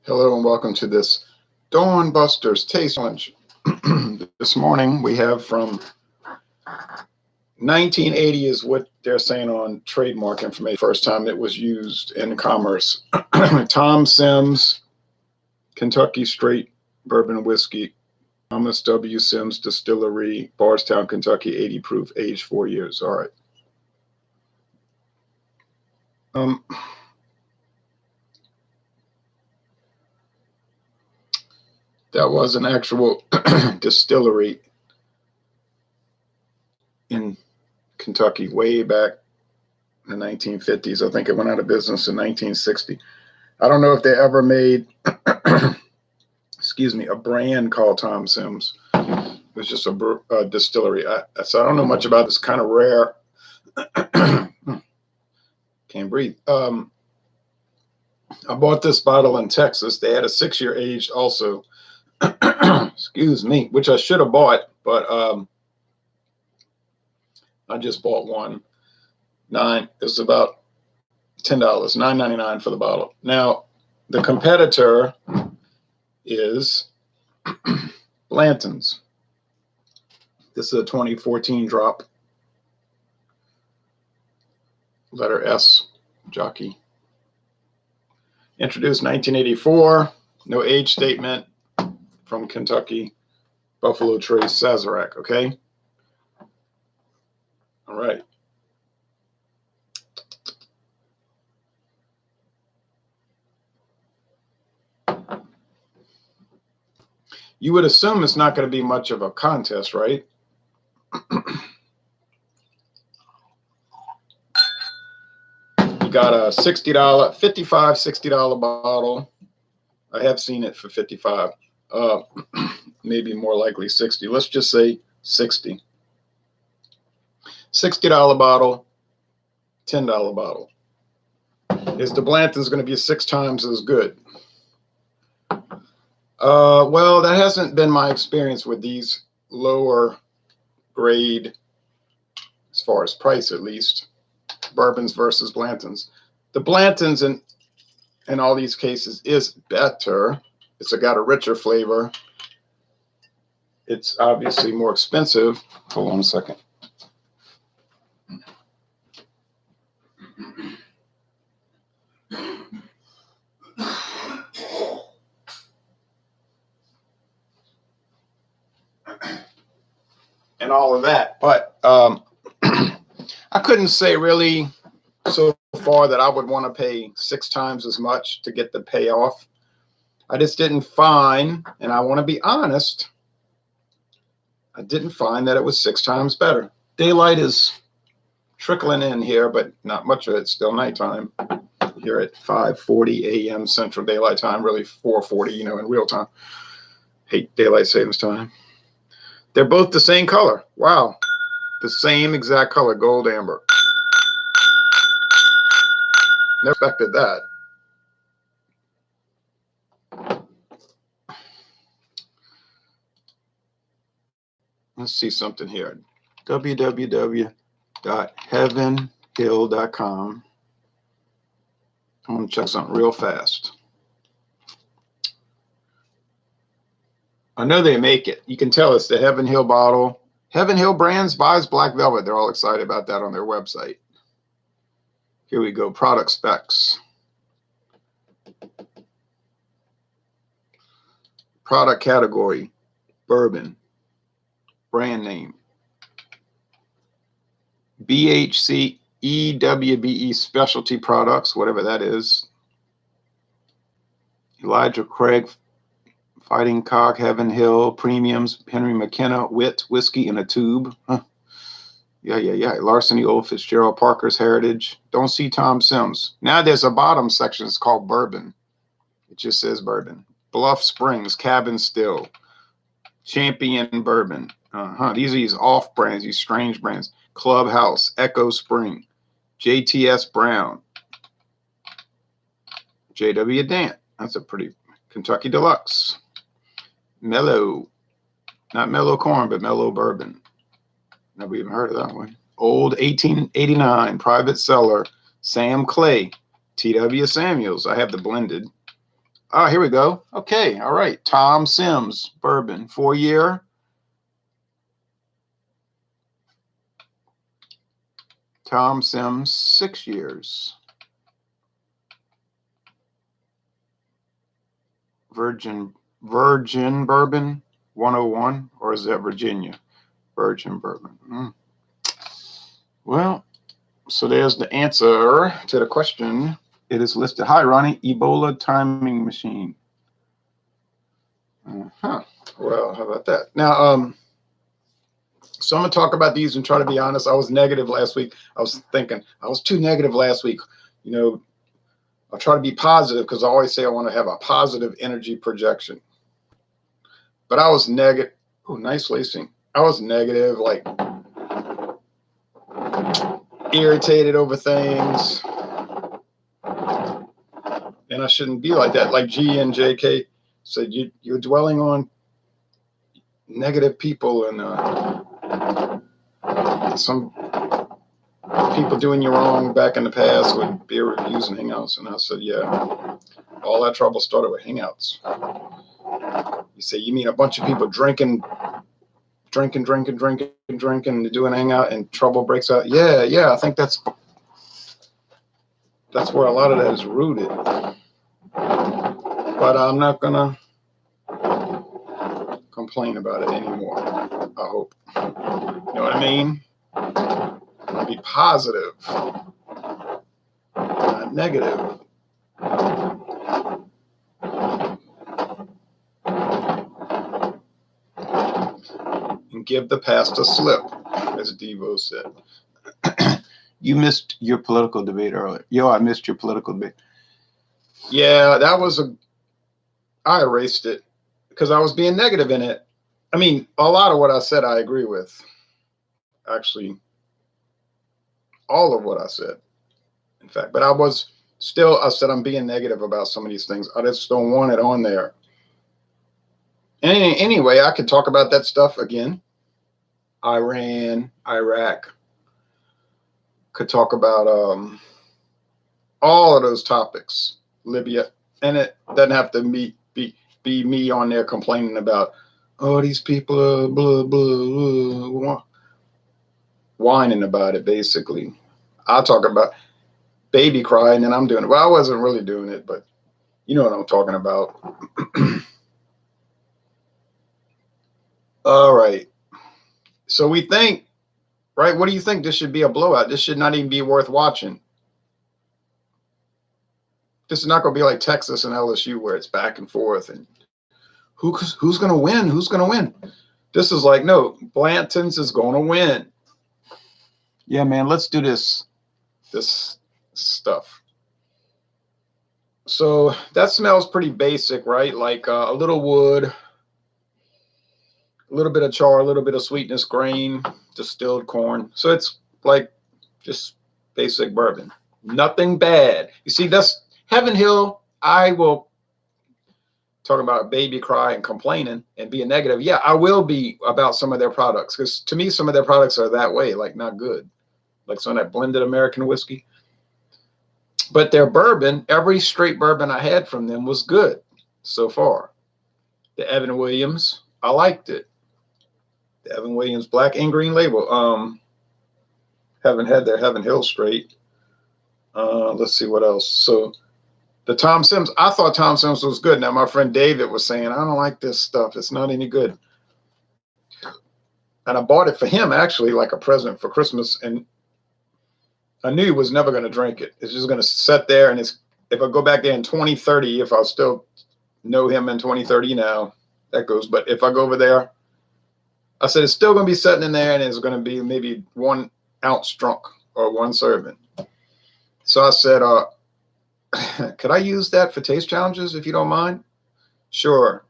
Hello and welcome to this Dawn Busters Taste Challenge. This morning we have from 1980 is what they're saying on trademark information. First time it was used in commerce. Tom Sims, Kentucky Straight Bourbon Whiskey, Thomas W. Sims Distillery, Bardstown, Kentucky, 80 proof, aged 4 years. All right. That was an actual distillery in Kentucky way back in the 1950s. I think it went out of business in 1960. I don't know if they ever made, excuse me, a brand called Tom Sims. It was just a distillery. So I don't know much about this. Kind of rare. Can't breathe. I bought this bottle in Texas. They had a 6-year aged also. Excuse me, which I should have bought, but I just bought one. It's about $10, $9.99 for the bottle. Now, the competitor is Blanton's. This is a 2014 drop. Letter S, jockey. Introduced 1984. No age statement. From Kentucky, Buffalo Trace, Sazerac, okay? All right. You would assume it's not going to be much of a contest, right? You got a $60, $55, $60 bottle. I have seen it for $55. Maybe more likely 60. Let's just say 60. $60 bottle, $10 bottle. Is the Blanton's going to be 6 times as good? Well, that hasn't been my experience with these lower grade, as far as price at least, bourbons versus Blanton's. The Blanton's in all these cases is better. It's got a richer flavor. It's obviously more expensive. Hold on a second. And all of that. But I couldn't say really so far that I would want to pay 6 times as much to get the payoff. I just didn't find, and I want to be honest, I didn't find that it was 6 times better. Daylight is trickling in here, but not much of it. It's still nighttime here at 5:40 a.m. Central Daylight Time, really 4:40, in real time. Hate daylight savings time. They're both the same color. Wow. The same exact color, gold amber. Never expected that. Let's see something here. www.heavenhill.com. I'm going to check something real fast. I know they make it. You can tell it's the Heaven Hill bottle. Heaven Hill Brands buys Black Velvet. They're all excited about that on their website. Here we go. Product specs. Product category. Bourbon. Brand name. BHC EWBE Specialty Products, whatever that is. Elijah Craig, Fighting Cock, Heaven Hill, Premiums, Henry McKenna, Wit, Whiskey in a Tube. Huh. Yeah. Larceny, Old Fitzgerald, Parker's Heritage. Don't see Tom Sims. Now there's a bottom section. It's called Bourbon. It just says Bourbon. Bluff Springs, Cabin Still. Champion Bourbon. These are these off brands, these strange brands. Clubhouse, Echo Spring, JTS Brown, JW Dant. That's a pretty Kentucky Deluxe. Mellow, not Mellow Corn, but Mellow Bourbon. Never even heard of that one. Old 1889 Private Cellar, Sam Clay, TW Samuels. I have the blended. Ah, here we go. Okay, all right. Tom Sims bourbon, 4-year. Tom Sims, 6 years. Virgin bourbon, 101, or is that Virginia? Virgin bourbon. Well, so there's the answer to the question. It is listed. Hi, Ronnie. Ebola timing machine. Well, how about that? Now, so I'm gonna talk about these and try to be honest. I was negative last week. I was thinking I was too negative last week. You know, I'll try to be positive because I always say I want to have a positive energy projection. But I was negative. Oh, nice lacing. I was negative, like irritated over things. And I shouldn't be like that. Like G and JK said, you're dwelling on negative people and some people doing you wrong back in the past with beer reviews and hangouts. And I said, yeah, all that trouble started with hangouts. You say, you mean a bunch of people drinking, doing a hangout and trouble breaks out? Yeah, I think that's where a lot of that is rooted. But I'm not gonna complain about it anymore. I hope. You know what I mean? Be positive, not negative. And give the past a slip, as Devo said. You missed your political debate earlier. Yo, I missed your political debate. Yeah, I erased it because I was being negative in it. I mean, a lot of what I said, I agree with. Actually, all of what I said, in fact. But I said I'm being negative about some of these things. I just don't want it on there. Anyway, I could talk about that stuff again. Iran, Iraq. Could talk about all of those topics. Libya. And it doesn't have to be me on there complaining about, oh, these people are blah, blah, blah, whining about it, basically. I'll talk about baby crying and I'm doing it. Well, I wasn't really doing it, but you know what I'm talking about. All right. So we think, right? What do you think? This should be a blowout. This should not even be worth watching. This is not going to be like Texas and LSU where it's back and forth and who's going to win? Who's going to win? This is like, no, Blanton's is going to win. Yeah, man, let's do this stuff. So that smells pretty basic, right? Like a little wood, a little bit of char, a little bit of sweetness, grain, distilled corn. So it's like just basic bourbon. Nothing bad. You see, that's Heaven Hill. I will talk about baby cry and complaining and being negative. Yeah, I will be about some of their products because to me, some of their products are that way, like not good. Like some of that blended American whiskey. But their bourbon, every straight bourbon I had from them was good so far. The Evan Williams, I liked it. The Evan Williams black and green label. Haven't had their Heaven Hill straight. Let's see what else. So the Tom Sims, I thought Tom Sims was good. Now my friend David was saying, I don't like this stuff. It's not any good. And I bought it for him actually like a present for Christmas. And I knew he was never going to drink it. It's just going to sit there. And if I go back there in 2030, if I still know him in 2030 now, that goes. But if I go over there, I said, it's still going to be sitting in there and it's going to be maybe 1 ounce drunk or 1 serving. So I said, could I use that for taste challenges if you don't mind? Sure.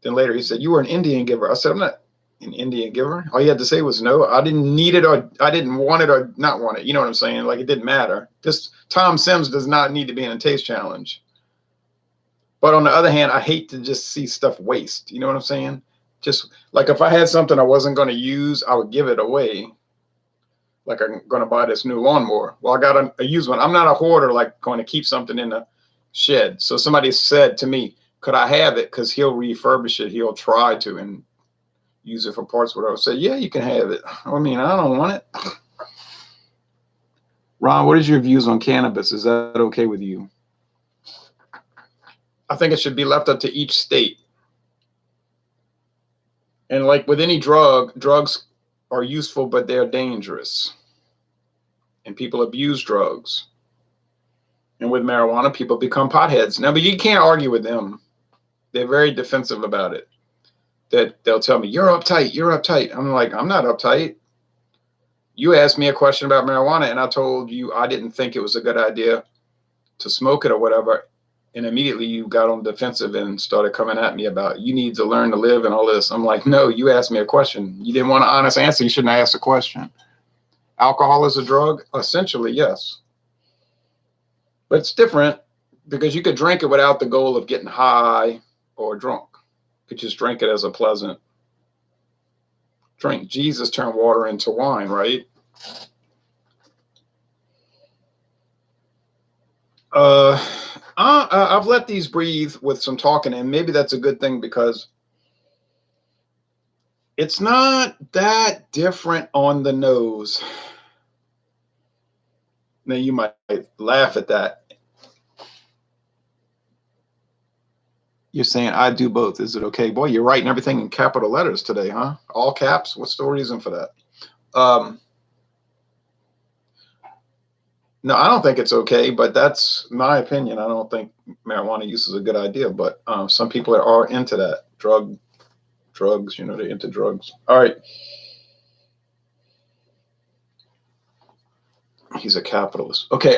Then later he said, you were an Indian giver. I said, I'm not an Indian giver. All you had to say was no. I didn't need it or I didn't want it or not want it. You know what I'm saying? Like it didn't matter. This Tom Sims does not need to be in a taste challenge. But on the other hand, I hate to just see stuff waste. You know what I'm saying? Just like if I had something I wasn't going to use, I would give it away. Like I'm going to buy this new lawnmower. Well, I got a used one. I'm not a hoarder, like going to keep something in the shed. So somebody said to me, could I have it? Because he'll refurbish it. He'll try to and use it for parts, whatever. I said, yeah, you can have it. I mean, I don't want it. Ron, what is your views on cannabis? Is that okay with you? I think it should be left up to each state. And like with any drug, drugs are useful, but they're dangerous. And people abuse drugs. And with marijuana, people become potheads. Now, but you can't argue with them. They're very defensive about it. That they'll tell me, you're uptight, you're uptight. I'm like, I'm not uptight. You asked me a question about marijuana, and I told you I didn't think it was a good idea to smoke it or whatever. And immediately you got on defensive and started coming at me about you need to learn to live and all this. I'm like, no, you asked me a question. You didn't want an honest answer. You shouldn't have asked a question. Alcohol is a drug? Essentially, yes. But it's different because you could drink it without the goal of getting high or drunk. You could just drink it as a pleasant drink. Jesus turned water into wine, right? I've let these breathe with some talking, and maybe that's a good thing because it's not that different on the nose. Now you might laugh at that. You're saying I do both. Is it okay? Boy, you're writing everything in capital letters today, huh? All caps? What's the reason for that? No, I don't think it's okay, but that's my opinion. I don't think marijuana use is a good idea, but some people are into that. Drugs, you know, they're into drugs. All right. He's a capitalist. Okay.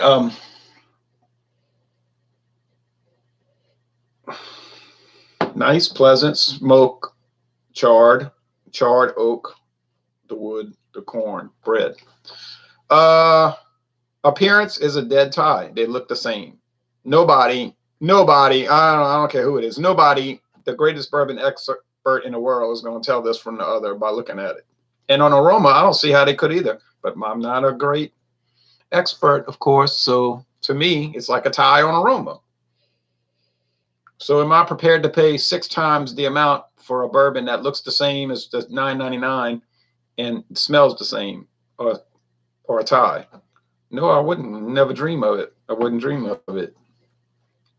Nice, pleasant smoke, charred oak, the wood, the corn, bread. Appearance is a dead tie. They look the same. Nobody, I don't care who it is. Nobody, the greatest bourbon expert in the world is going to tell this from the other by looking at it. And on aroma, I don't see how they could either. But I'm not a great expert, of course. So to me, it's like a tie on aroma. So am I prepared to pay 6 times the amount for a bourbon that looks the same as the $9.99 and smells the same, or a tie? No, I wouldn't. Never dream of it. I wouldn't dream of it.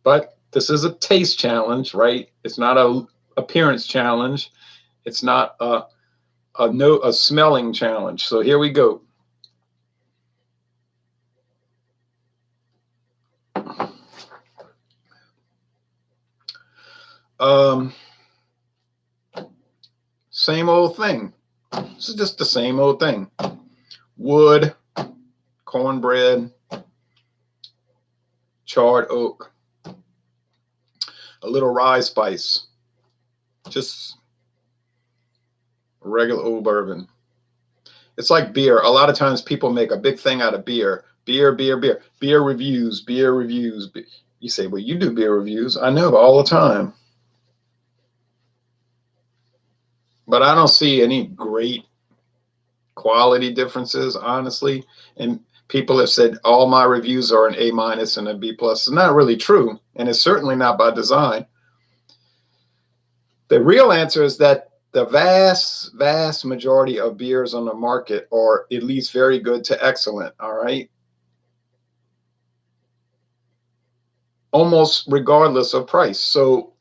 But this is a taste challenge, right? It's not a appearance challenge. It's not a smelling challenge. So here we go. Same old thing. This is just the same old thing. Wood, cornbread, charred oak, a little rye spice, just regular old bourbon. It's like beer. A lot of times people make a big thing out of beer. Beer reviews. You say, well, you do beer reviews. I know, all the time. But I don't see any great quality differences, honestly. And people have said all my reviews are an A- and a B+. It's not really true, and it's certainly not by design. The real answer is that the vast majority of beers on the market are at least very good to excellent, all right? Almost regardless of price. So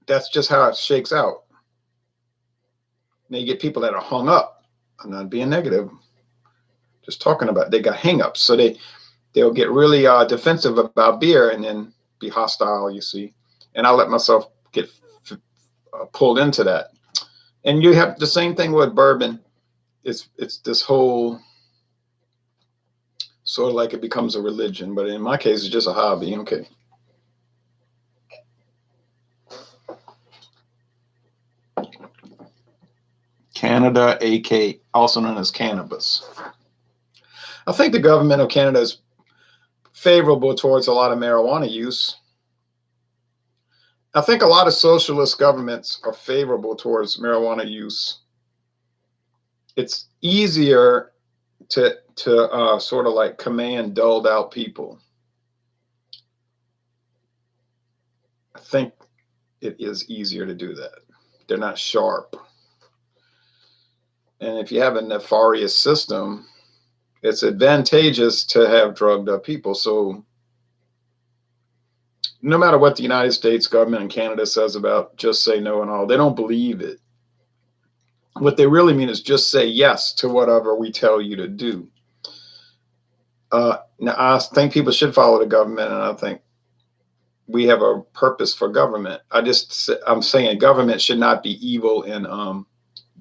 that's just how it shakes out. Now you get people that are hung up. I'm not being negative. Just talking about they got hang-ups. So they'll get really defensive about beer and then be hostile, you see. And I let myself get pulled into that. And you have the same thing with bourbon. It's this whole sort of like it becomes a religion, but in my case, it's just a hobby. Okay. Canada, AK, also known as cannabis. I think the government of Canada is favorable towards a lot of marijuana use. I think a lot of socialist governments are favorable towards marijuana use. It's easier to sort of like command dulled out people. I think it is easier to do that. They're not sharp. And if you have a nefarious system, it's advantageous to have drugged up people. So no matter what the United States government and Canada says about just say no and all, they don't believe it. What they really mean is just say yes to whatever we tell you to do. Now, I think people should follow the government, and I think we have a purpose for government. I'm saying government should not be evil and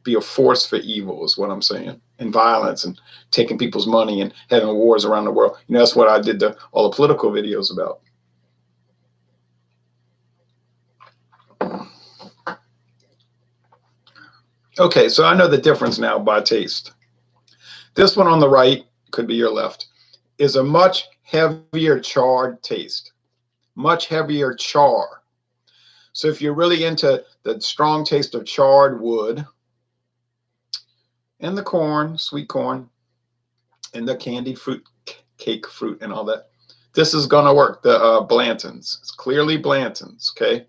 be a force for evil is what I'm saying, and violence and taking people's money and having wars around the world. You know, that's what I did all the political videos about. Okay, so I know the difference now by taste. This one on the right, could be your left, is a much heavier charred taste. Much heavier char. So if you're really into the strong taste of charred wood and the corn, sweet corn, and the candied fruit, cake fruit and all that, this is going to work. The Blantons. It's clearly Blantons, okay?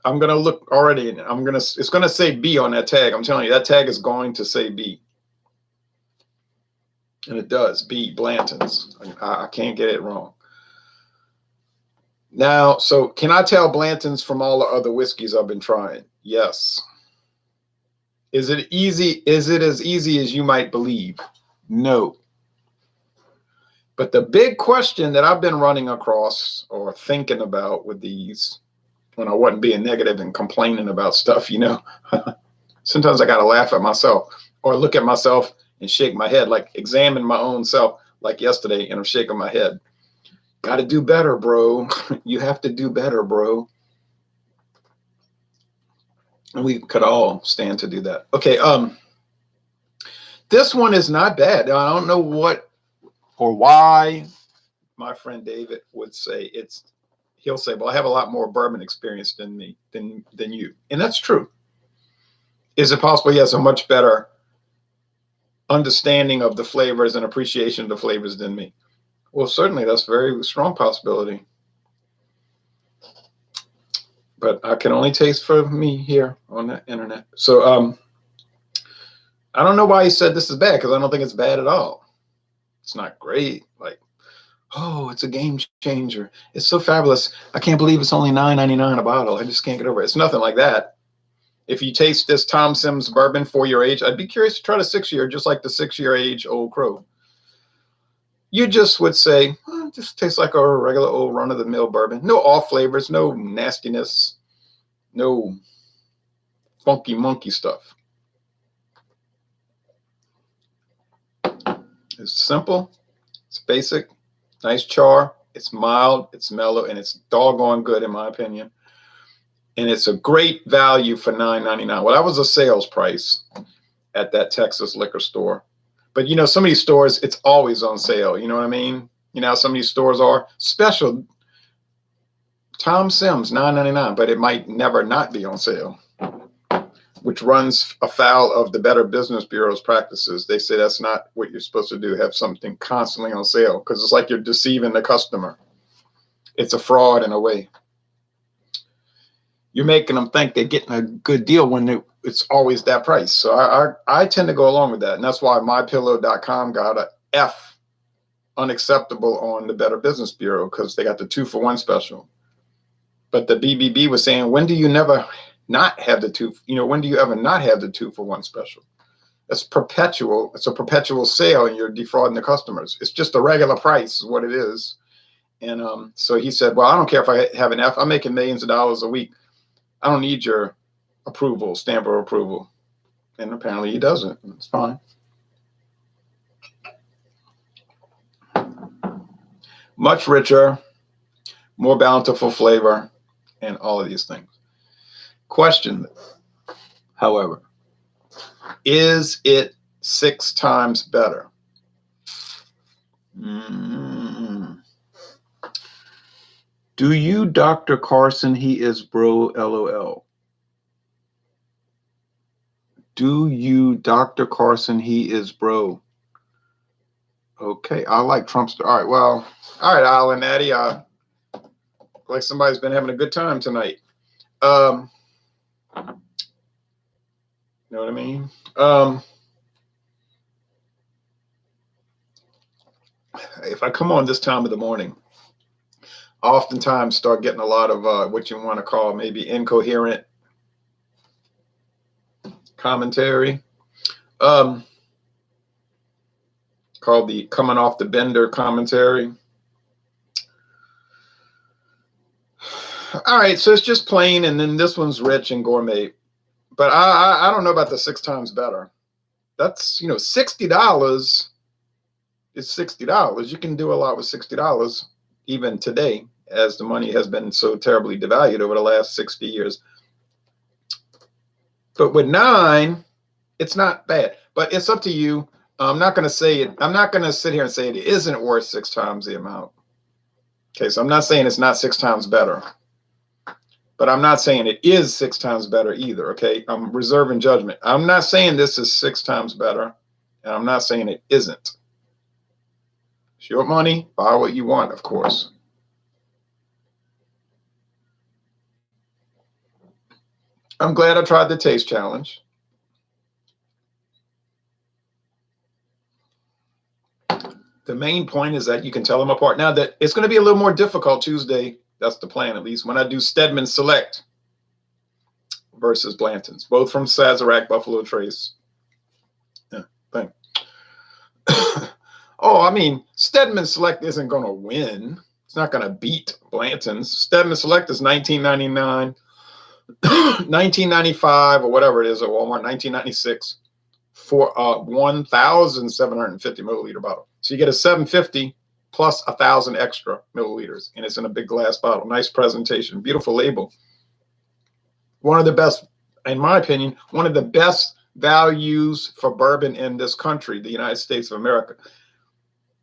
I'm going to look already. It's going to say B on that tag. I'm telling you, that tag is going to say B. And it does, B, Blantons. I can't get it wrong. Now, so can I tell Blantons from all the other whiskeys I've been trying? Yes. Is it easy? Is it as easy as you might believe? No. But the big question that I've been running across or thinking about with these, when I wasn't being negative and complaining about stuff, you know, sometimes I got to laugh at myself or look at myself and shake my head, like examine my own self, like yesterday, and I'm shaking my head. Got to do better, bro. You have to do better, bro. And we could all stand to do that. Okay, this one is not bad. I don't know what or why my friend David would say he'll say, well, I have a lot more bourbon experience than me, than you. And that's true. Is it possible he has a much better understanding of the flavors and appreciation of the flavors than me? Well, certainly that's a very strong possibility. But I can only taste for me here on the internet. So I don't know why he said this is bad, because I don't think it's bad at all. It's not great. Like, oh, it's a game changer. It's so fabulous. I can't believe it's only $9.99 a bottle. I just can't get over it. It's nothing like that. If you taste this Tom Sims bourbon 4-year age, I'd be curious to try the 6-year, just like the 6-year age Old Crow. You just would say, oh, it just tastes like a regular old run-of-the-mill bourbon. No off flavors, no nastiness, no funky monkey stuff. It's simple, it's basic, nice char, it's mild, it's mellow, and it's doggone good in my opinion. And it's a great value for $9.99. Well, that was a sales price at that Texas liquor store. But, you know, some of these stores, it's always on sale. You know what I mean? You know how some of these stores are special. Tom Sims, $9.99, but it might never not be on sale, which runs afoul of the Better Business Bureau's practices. They say that's not what you're supposed to do, have something constantly on sale, because it's like you're deceiving the customer. It's a fraud in a way. You're making them think they're getting a good deal when it's always that price. So I tend to go along with that. And that's why MyPillow.com got a F, unacceptable, on the Better Business Bureau, because they got the 2-for-1 special. But the BBB was saying, when do you never not have the two? You know, when do you ever not have the 2-for-1 special? It's perpetual. It's a perpetual sale, and you're defrauding the customers. It's just a regular price is what it is. And so he said, well, I don't care if I have an F. I'm making millions of dollars a week. I don't need your approval, stamp of approval. And apparently he doesn't. It's fine. Much richer, more bountiful flavor, and all of these things. Question, however, is it 6 times better? Do you, Dr. Carson, he is bro, LOL. Do you, Dr. Carson, he is bro? Okay, I like Trumpster. All right, well, all right, Al and Natty, glad like somebody's been having a good time tonight. You know what I mean? If I come on this time of the morning, I oftentimes start getting a lot of what you want to call maybe incoherent commentary, called the coming off the bender commentary. All right, so it's just plain, and then this one's rich and gourmet. But I don't know about the 6 times better. That's, you know, $60 is $60. You can do a lot with $60 even today, as the money has been so terribly devalued over the last 60 years. But with 9, it's not bad. But it's up to you. I'm not going to say it. I'm not going to sit here and say it isn't worth 6 times the amount. Okay, so I'm not saying it's not 6 times better. But I'm not saying it is 6 times better either, okay? I'm reserving judgment. I'm not saying this is 6 times better, and I'm not saying it isn't. It's your money. Buy what you want, of course. I'm glad I tried the taste challenge. The main point is that you can tell them apart. Now, that it's going to be a little more difficult Tuesday. That's the plan, at least, when I do Stedman Select versus Blanton's, both from Sazerac Buffalo Trace. Yeah, thank. Oh, I mean, Stedman Select isn't going to win. It's not going to beat Blanton's. Stedman Select is $19.99, $19.95, or whatever it is at Walmart, $19.96 for a 1,750 milliliter bottle. So you get a 750 plus 1,000 extra milliliters, and it's in a big glass bottle. Nice presentation, beautiful label. One of the best, in my opinion, one of the best values for bourbon in this country, the United States of America.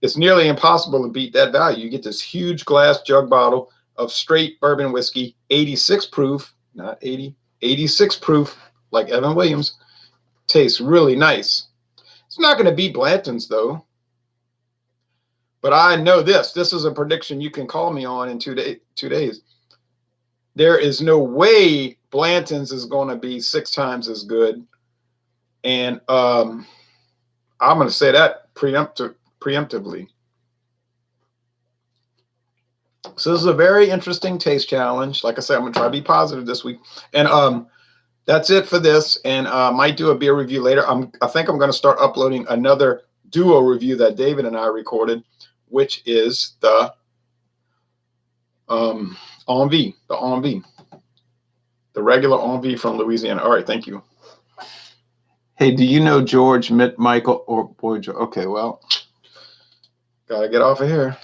It's nearly impossible to beat that value. You get this huge glass jug bottle of straight bourbon whiskey, 86 proof, not 80, 86 proof, like Evan Williams. Tastes really nice. It's not going to beat Blanton's, though. But I know this. This is a prediction you can call me on in 2 days. There is no way Blanton's is going to be 6 times as good. And I'm going to say that preemptively. So this is a very interesting taste challenge. Like I said, I'm going to try to be positive this week. And that's it for this. And I might do a beer review later. I think I'm going to start uploading another duo review that David and I recorded, which is the Envie, the regular Envie from Louisiana. All right, thank you. Hey, do you know George, Mitt, Michael, or Boy George? Okay, well, gotta get off of here.